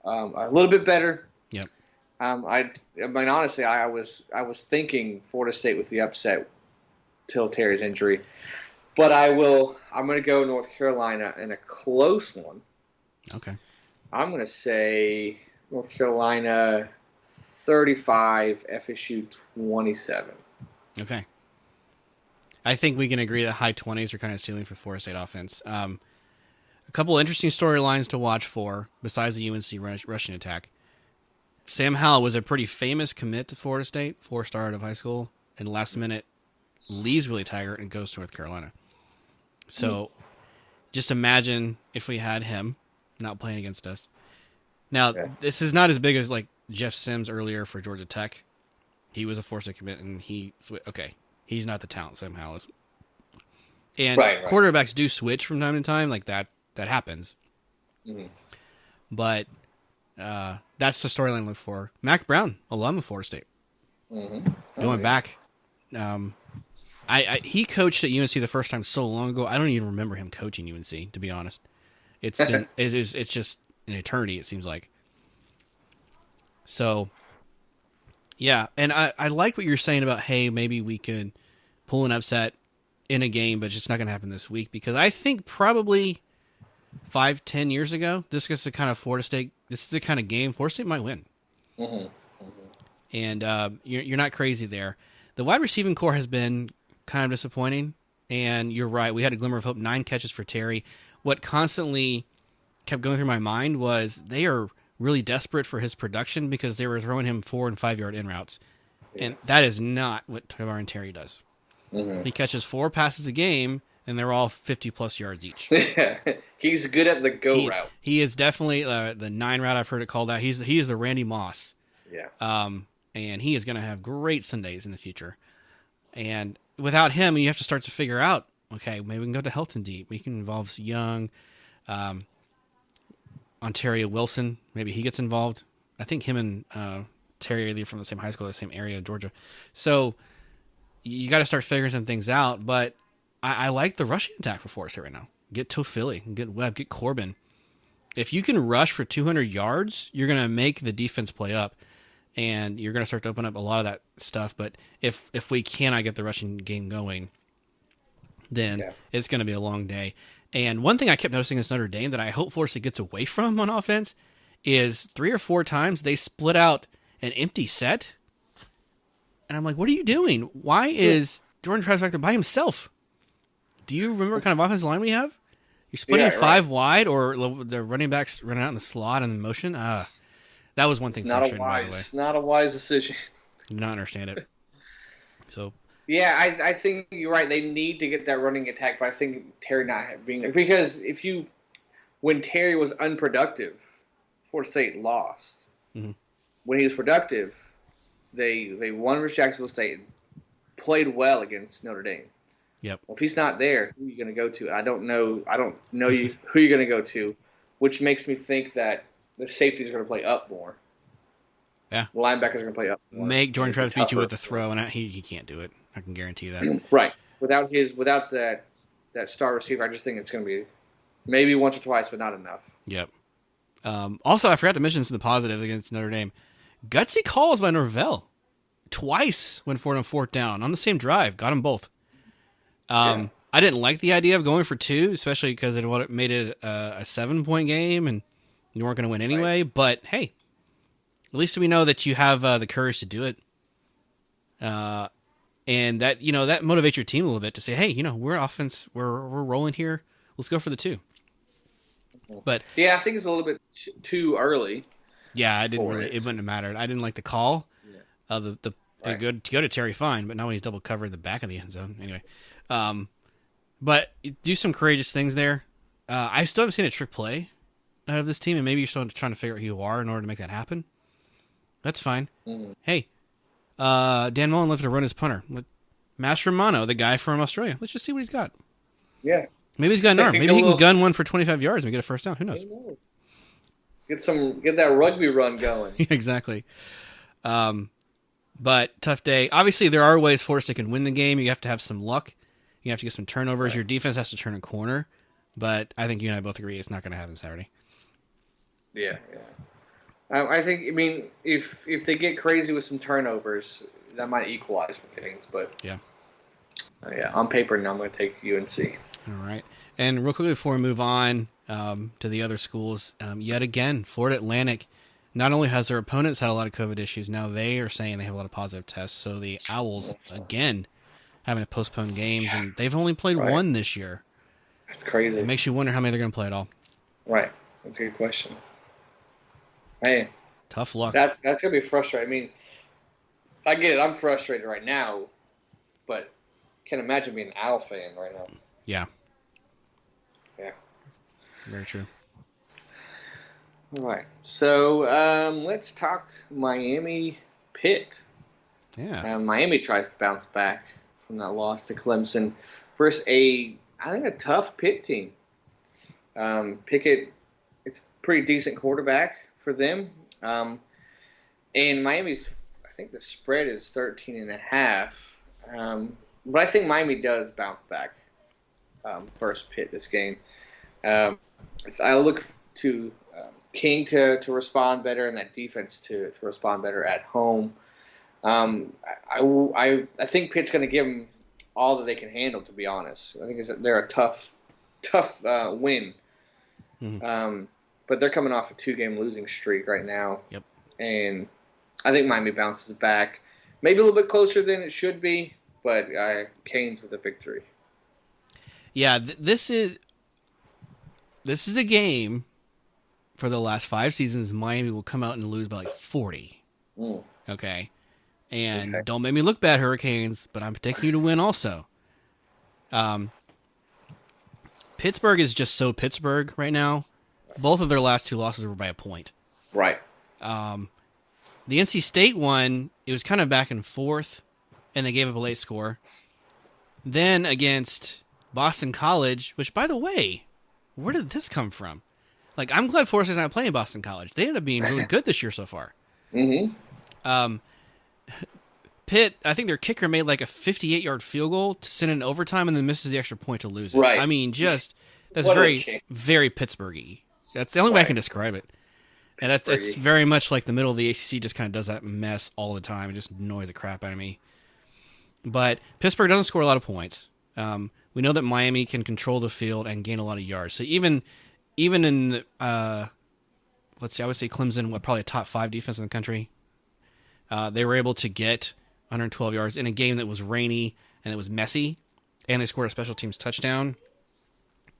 a little bit better. Yep. I mean, honestly, I was thinking Florida State with the upset till Terry's injury, but I'm going to go North Carolina in a close one. Okay. I'm going to say North Carolina 35, FSU 27. Okay. I think we can agree that high 20s are kind of ceiling for Florida State offense. A couple interesting storylines to watch for besides the UNC rushing attack. Sam Howell was a pretty famous commit to Florida State, 4-star out of high school, and last minute leaves Willie Taggart and goes to North Carolina. So just imagine if we had him not playing against us. Now, Yeah. this is not as big as like Jeff Sims earlier for Georgia Tech. He was a forced to commit, and he's not the talent Sam Howell is. And Right. quarterbacks do switch from time to time, like that happens. Mm-hmm. But that's the storyline I look for. Mac Brown, alum of Florida State. Mm-hmm. Going back, he coached at UNC the first time so long ago. I don't even remember him coaching UNC, to be honest. It's been it's just an eternity, it seems like. So, yeah, and I like what you're saying about, hey, maybe we could pull an upset in a game, but it's just not going to happen this week, because I think probably 5-10 years ago, this is the kind of this is the kind of game Florida State might win. Mm-hmm. Mm-hmm. And you're not crazy there. The wide receiving core has been kind of disappointing, and you're right. We had a glimmer of hope, 9 catches for Terry. What constantly kept going through my mind was they are really desperate for his production because they were throwing him 4 and 5 yard in routes. Yeah. And that is not what Tavares Terry does. Mm-hmm. He catches 4 passes a game, and they're all 50-plus yards each. He's good at the route. He is definitely the 9 route. I've heard it called out. He is the Randy Moss. Yeah. And he is going to have great Sundays in the future. And without him, you have to start to figure out, okay, maybe we can go to Helton Deep. We can involve Young, Ontario Wilson. Maybe he gets involved. I think him and Terry are from the same high school, the same area of Georgia. So you got to start figuring some things out. But I like the rushing attack for Florida State right now. Get Toffili, get Webb, get Corbin. If you can rush for 200 yards, you're going to make the defense play up, and you're going to start to open up a lot of that stuff. But if we cannot get the rushing game going, then it's going to be a long day. And one thing I kept noticing against Notre Dame that I hope Florida State gets away from on offense is 3 or 4 times they split out an empty set. And I'm like, what are you doing? Why is Jordan Travis back there by himself? Do you remember what kind of offensive line we have? You're splitting 5 wide, or the running backs running out in the slot and in motion? That was one thing frustrating, by the way. It's not a wise decision. I do not understand it. So... Yeah, I think you're right. They need to get that running attack, but I think Terry not being there. Because when Terry was unproductive, Florida State lost. Mm-hmm. When he was productive, they won versus Jacksonville State, played well against Notre Dame. Yep. Well, if he's not there, who are you going to go to? I don't know who you're going to go to, which makes me think that the safeties are going to play up more. Yeah. The linebackers are going to play up more. Make Jordan Travis beat you with the throw, and he can't do it. I can guarantee you that. Right. Without that star receiver, I just think it's going to be maybe once or twice, but not enough. Yep. Also, I forgot to mention some of the positives against Notre Dame. Gutsy calls by Norvell. Twice went for it on 4th down on the same drive. Got them both. I didn't like the idea of going for 2, especially because it made it a 7-point game, and you weren't going to win anyway. Right. But, hey, at least we know that you have the courage to do it. And that, that motivates your team a little bit to say, hey, we're offense, we're rolling here. Let's go for the 2. But yeah, I think it's a little bit too early. Yeah, it wouldn't have mattered. I didn't like the call. Yeah. Go to Terry fine, but now when he's double covered the back of the end zone. Anyway, but do some courageous things there. I still haven't seen a trick play out of this team, and maybe you're still trying to figure out who you are in order to make that happen. That's fine. Mm-hmm. Hey, Dan Mullen left to run his punter. Master Romano, the guy from Australia. Let's just see what he's got. Yeah. Maybe he's got an arm. Maybe he can gun one for 25 yards and get a first down. Who knows? Get that rugby run going. Exactly. But tough day. Obviously, there are ways Florida State can win the game. You have to have some luck. You have to get some turnovers. Right. Your defense has to turn a corner. But I think you and I both agree it's not going to happen Saturday. Yeah. I think, if they get crazy with some turnovers, that might equalize things. But yeah, on paper now I'm going to take UNC. All right. And real quickly before we move on to the other schools, yet again, Florida Atlantic not only has their opponents had a lot of COVID issues, now they are saying they have a lot of positive tests. So the Owls, again, having to postpone games, and they've only played one this year. That's crazy. It makes you wonder how many they're going to play at all. Right. That's a good question. Hey, tough luck. That's going to be frustrating. I get it. I'm frustrated right now, but can't imagine being an Owl fan right now. Yeah. Yeah. Very true. All right. So let's talk Miami Pitt. Yeah. Miami tries to bounce back from that loss to Clemson versus I think a tough Pitt team. Pickett is a pretty decent quarterback for them. And Miami's, I think the spread is 13.5. But I think Miami does bounce back versus Pitt this game. I look to King to respond better and that defense to respond better at home. I think Pitt's going to give them all that they can handle, to be honest. I think they're a tough win. Mm-hmm. But they're coming off a 2-game losing streak right now. Yep. And I think Miami bounces back. Maybe a little bit closer than it should be, but Canes with a victory. Yeah, this is a game for the last 5 seasons. Miami will come out and lose by like 40. Okay. And don't make me look bad, Hurricanes, but I'm taking you to win also. Pittsburgh is just so Pittsburgh right now. Both of their last 2 losses were by a point. Right. The NC State one, it was kind of back and forth, and they gave up a late score. Then against Boston College, which, by the way, where did this come from? Like, I'm glad Forsyth's not playing Boston College. They ended up being really good this year so far. Mm-hmm. Pitt, I think their kicker made like a 58-yard field goal to send it in overtime and then misses the extra point to lose it. Right. I mean, that's What very Pittsburgh-y. That's the only way I can describe it. And that's very much like the middle of the ACC just kind of does that mess all the time. It just annoys the crap out of me. But Pittsburgh doesn't score a lot of points. We know that Miami can control the field and gain a lot of yards. So even in, let's see, I would say Clemson, probably a top 5 defense in the country. They were able to get 112 yards in a game that was rainy and it was messy, and they scored a special teams touchdown.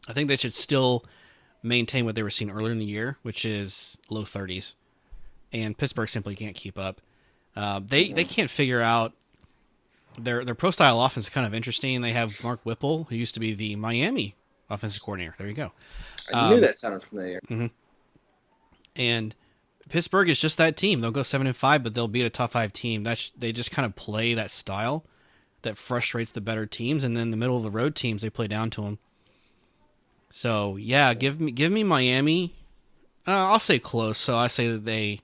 I think they should still maintain what they were seeing earlier in the year, which is low 30s, and Pittsburgh simply can't keep up. They can't figure out their pro style offense is kind of interesting. They have Mark Whipple, who used to be the Miami offensive coordinator. There you go. I knew that sounded familiar. Mm-hmm. And Pittsburgh is just that team. They'll go 7-5, but they'll beat a top 5 team. They just kind of play that style that frustrates the better teams, and then the middle of the road teams, they play down to them. So yeah, give me Miami. I'll say close. So I say that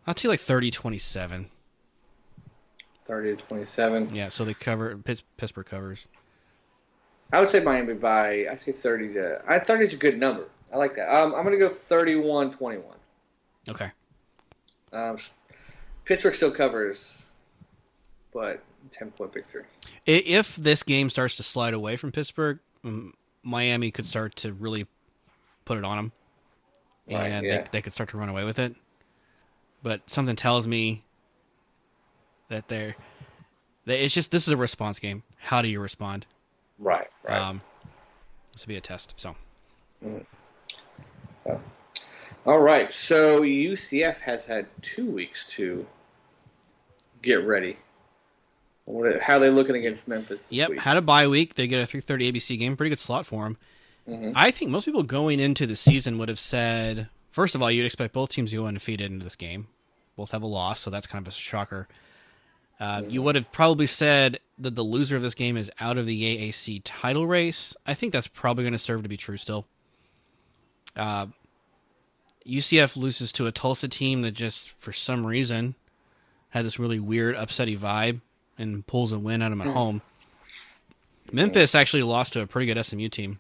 I'll tell you like 30-27. 30-27. Yeah, so they cover. Pittsburgh covers. I would say Miami by. I say 30 to. 30 is a good number. I like that. I'm going to go 31-21. Okay. Pittsburgh still covers, but 10-point victory. If this game starts to slide away from Pittsburgh, Miami could start to really put it on them, and they could start to run away with it. But something tells me that it's just, this is a response game. How do you respond? Right. This will be a test. So. All right. So UCF has had 2 weeks to get ready. How are they looking against Memphis this week? Had a bye week. They get a 3:30 ABC game. Pretty good slot for them. Mm-hmm. I think most people going into the season would have said, first of all, you'd expect both teams to go undefeated into this game. Both have a loss, so that's kind of a shocker. You would have probably said that the loser of this game is out of the AAC title race. I think that's probably going to serve to be true still. UCF loses to a Tulsa team that just, for some reason, had this really weird, upsetty vibe and pulls a win out of them at home. Memphis actually lost to a pretty good SMU team.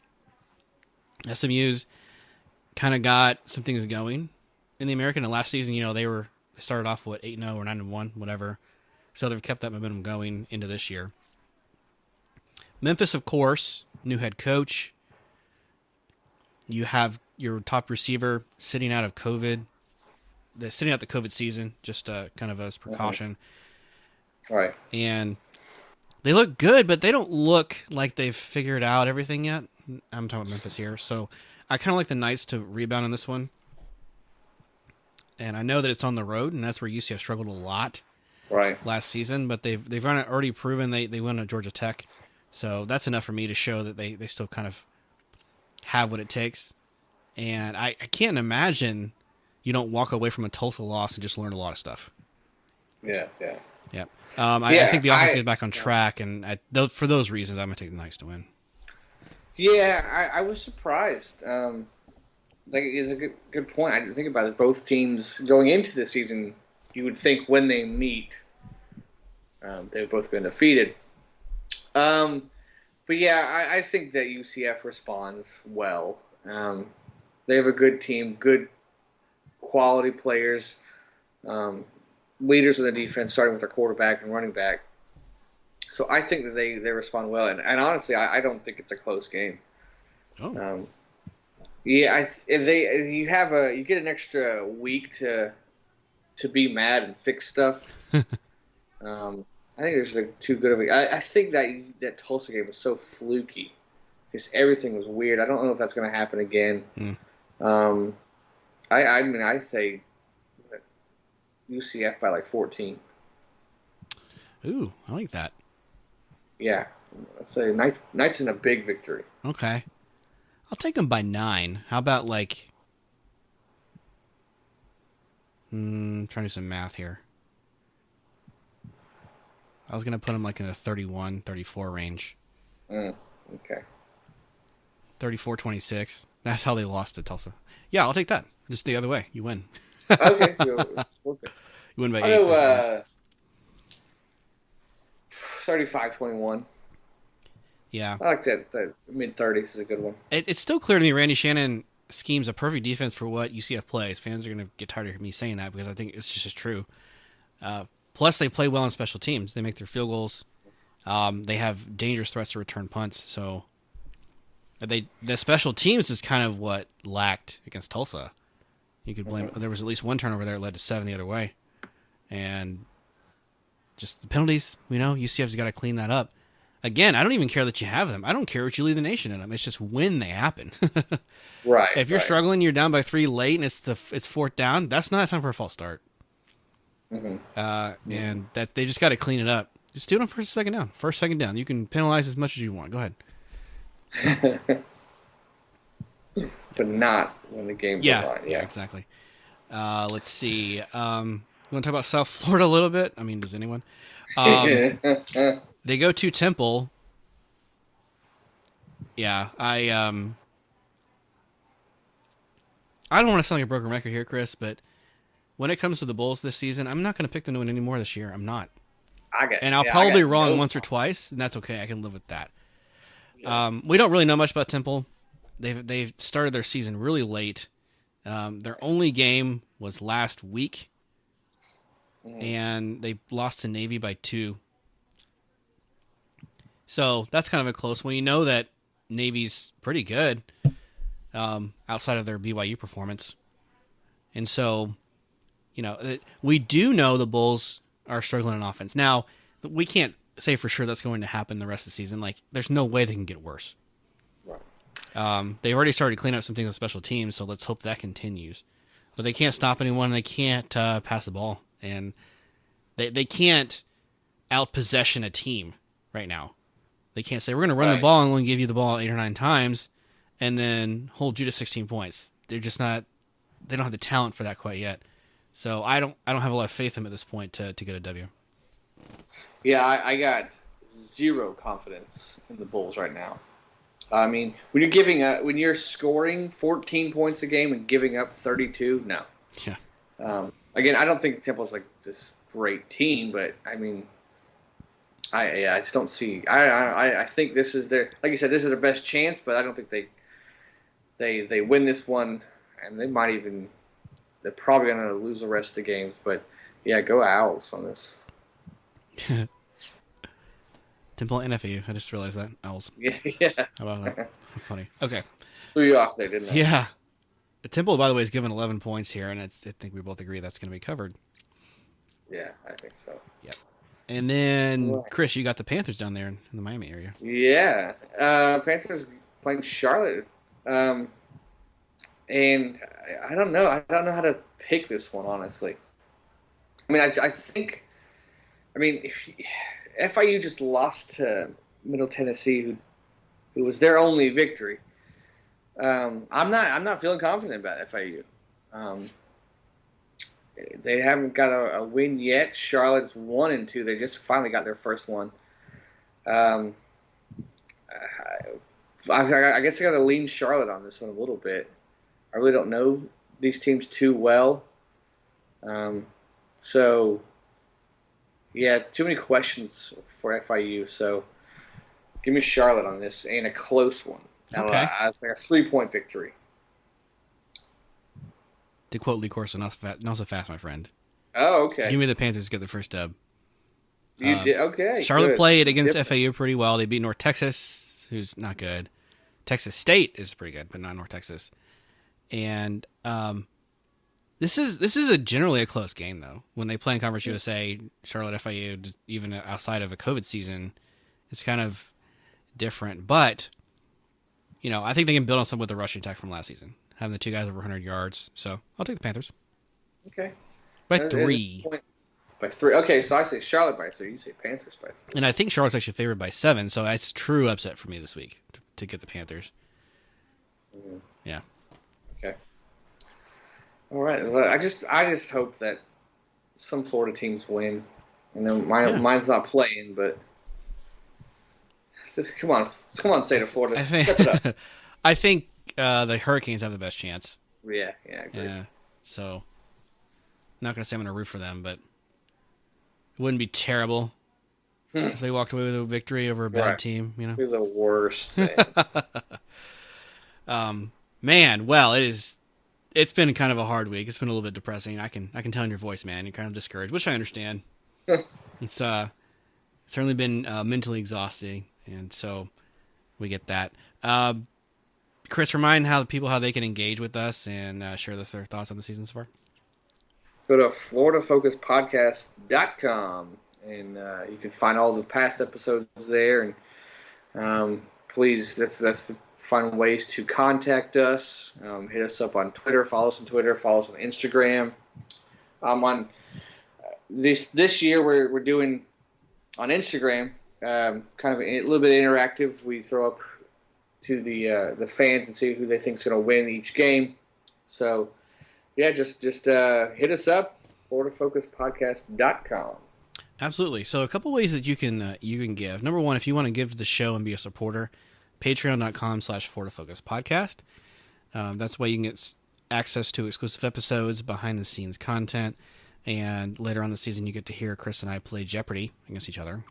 SMU's kind of got some things going in the American. And last season, they started off 8-0 or 9-1, whatever. So they've kept that momentum going into this year. Memphis, of course, new head coach. You have your top receiver sitting out of COVID. They're sitting out the COVID season, just kind of as precaution. Right. And they look good, but they don't look like they've figured out everything yet. I'm talking about Memphis here. So I kind of like the Knights to rebound on this one. And I know that it's on the road, and that's where UCF struggled a lot last season. But they've already proven they won at Georgia Tech. So that's enough for me to show that they still kind of have what it takes. And I can't imagine you don't walk away from a Tulsa loss and just learn a lot of stuff. Yeah. Yep. I think the offense gets back on track, and for those reasons, I'm going to take the Knights to win. Yeah, I was surprised. It's a good point. I didn't think about it. Both teams going into the season, you would think when they meet, they've both been defeated. But yeah, I think that UCF responds well. They have a good team, good quality players, leaders in the defense, starting with their quarterback and running back. So I think that they respond well, and honestly, I don't think it's a close game. Oh. Yeah, you get an extra week to be mad and fix stuff. I think there's too good of a. I think that Tulsa game was so fluky because everything was weird. I don't know if that's going to happen again. I say UCF by like 14. Ooh, I like that. Yeah, I'd say Knights in a big victory. Okay, I'll take them by 9. How about like? Trying to do some math here. I was going to put them like in the 31, 34 range. Okay. 34-26. That's how they lost to Tulsa. Yeah, I'll take that. Just the other way. You win. Okay. You win by 8. 35-21. Yeah. I like that. The mid-30s is a good one. It's still clear to me Randy Shannon schemes a perfect defense for what UCF plays. Fans are going to get tired of me saying that because I think it's just as true. Plus, they play well on special teams. They make their field goals. They have dangerous threats to return punts. So the special teams is kind of what lacked against Tulsa. You could blame. There was at least one turnover there that led to 7 the other way, and just the penalties. UCF's got to clean that up. Again, I don't even care that you have them. I don't care what you lead the nation in them. It's just when they happen. Right. If you're struggling, you're down by 3 late, and it's 4th down. That's not a time for a false start. And that they just got to clean it up. Just do it on first, second down. First, second down. You can penalize as much as you want. Go ahead. But not when the game's on line. Yeah, exactly. Let's see. You want to talk about South Florida a little bit? I mean, does anyone? They go to Temple. Yeah, I don't want to sound like a broken record here, Chris, but when it comes to the Bulls this season, I'm not going to pick them to win anymore this year. I'm not. I'll probably wrong once or twice, and that's okay. I can live with that. Yeah. We don't really know much about Temple. They've started their season really late. Their only game was last week, and they lost to Navy by 2. So that's kind of a close one. You know that Navy's pretty good outside of their BYU performance. And so, we do know the Bulls are struggling on offense. Now, we can't say for sure that's going to happen the rest of the season. Like, there's no way they can get worse. Right. They already started cleaning up some things on special teams, so let's hope that continues. But they can't stop anyone. They can't pass the ball. And they can't out-possession a team right now. They can't say, we're going to run the ball and we'll give you the ball 8 or 9 times and then hold you to 16 points. They're just not – they don't have the talent for that quite yet. So I don't have a lot of faith in them at this point to get a W. Yeah, I got zero confidence in the Bulls right now. I mean, when you're scoring 14 points a game and giving up 32, no. Yeah. Again, I don't think Temple's like this great team, but I mean – I just don't see. I think this is their, like you said, this is their best chance, but I don't think they win this one, and they're probably going to lose the rest of the games. But yeah, go Owls on this. Temple and FAU. I just realized that Owls. Yeah. How about that? Funny. Okay. Threw you off there, didn't I? Yeah. The Temple, by the way, is given 11 points here, and I think we both agree that's going to be covered. Yeah, I think so. Yep. And then, Chris, you got the Panthers down there in the Miami area. Yeah. Panthers playing Charlotte. And I don't know. I don't know how to pick this one, honestly. I mean, I think – if FIU just lost to Middle Tennessee, who was their only victory, I'm not feeling confident about FIU. They haven't got a win yet. Charlotte's 1-2. They just finally got their first one. I guess I got to lean Charlotte on this one a little bit. I really don't know these teams too well. So, yeah, too many questions for FIU. So, give me Charlotte on this and a close one. Okay. It's like a 3-point victory. To quote Lee Corso, not so fast, my friend. Oh, okay. Give me the Panthers to get the first dub. You did okay. Charlotte good. played against FAU pretty well. They beat North Texas, who's not good. Texas State is pretty good, but not North Texas. And this is generally a close game though. When they play in Conference USA, Charlotte FAU, even outside of a COVID season, it's kind of different. But I think they can build on some with the rushing attack from last season, having the two guys over 100 yards. So I'll take the Panthers. Okay. By 3. By 3. Okay, so I say Charlotte by 3. You say Panthers by 3. And I think Charlotte's actually favored by 7, so that's a true upset for me this week to get the Panthers. Mm-hmm. Yeah. Okay. All right. I just hope that some Florida teams win. Mine's not playing, but just come on, State of Florida. Step it up. I think the Hurricanes have the best chance. Yeah, I agree. Yeah. So, not going to say I'm going to root for them, but it wouldn't be terrible if they walked away with a victory over a bad team. Be the worst thing. Man, well, it's been kind of a hard week. It's been a little bit depressing. I can tell in your voice, man. You're kind of discouraged, which I understand. It's certainly been mentally exhausting, and so we get that. Chris, remind people how they can engage with us and share their thoughts on the season so far. Go to FloridaFocusPodcast.com, and you can find all the past episodes there. And please, that's find ways to contact us. Hit us up on Twitter. Follow us on Twitter. Follow us on Instagram. On this year, we're doing on Instagram, kind of a little bit interactive. We throw up to the fans and see who they think is going to win each game. So, yeah, just hit us up, FloridaFocusPodcast.com. Absolutely. So a couple ways that you can give. Number one, if you want to give to the show and be a supporter, patreon.com/FloridaFocusPodcast. That's why you can get access to exclusive episodes, behind-the-scenes content, and later on the season you get to hear Chris and I play Jeopardy against each other.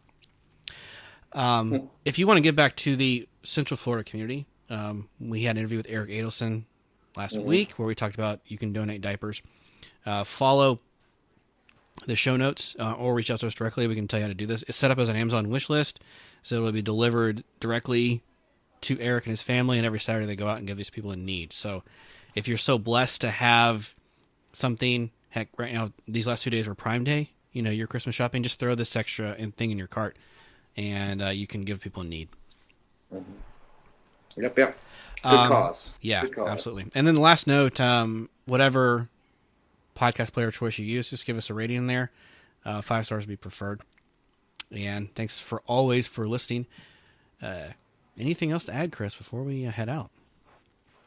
If you want to give back to the Central Florida community, we had an interview with Eric Adelson last week where we talked about you can donate diapers. Follow the show notes or reach out to us directly. We can tell you how to do this. It's set up as an Amazon wish list, so it'll be delivered directly to Eric and his family, and every Saturday they go out and give these people in need. So if you're so blessed to have something, heck, right now, these last 2 days were Prime Day, your Christmas shopping, just throw this extra thing in your cart, and you can give people in need. Mm-hmm. Yep. Good cause. Yeah, Good cause. Absolutely. And then the last note, whatever podcast player choice you use, just give us a rating in there. 5 stars would be preferred. And thanks always for listening. Anything else to add, Chris, before we head out?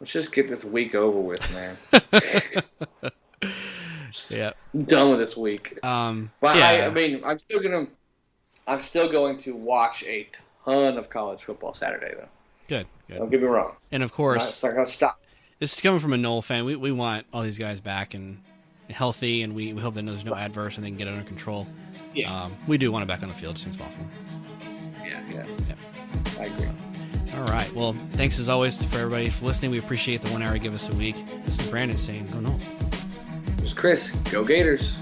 Let's just get this week over with, man. Yeah, I'm done with this week. But yeah. I'm still going to watch a ton of college football Saturday, though. Good. Don't get me wrong. And of course, it's not going to stop. This is coming from a Knoll fan. We want all these guys back and healthy, and we hope that there's no adverse and they can get it under control. Yeah. We do want it back on the field as soon as possible. Yeah. I agree. All right. Well, thanks as always for everybody for listening. We appreciate the 1 hour you give us a week. This is Brandon saying, go Knowles. This is Chris. Go Gators.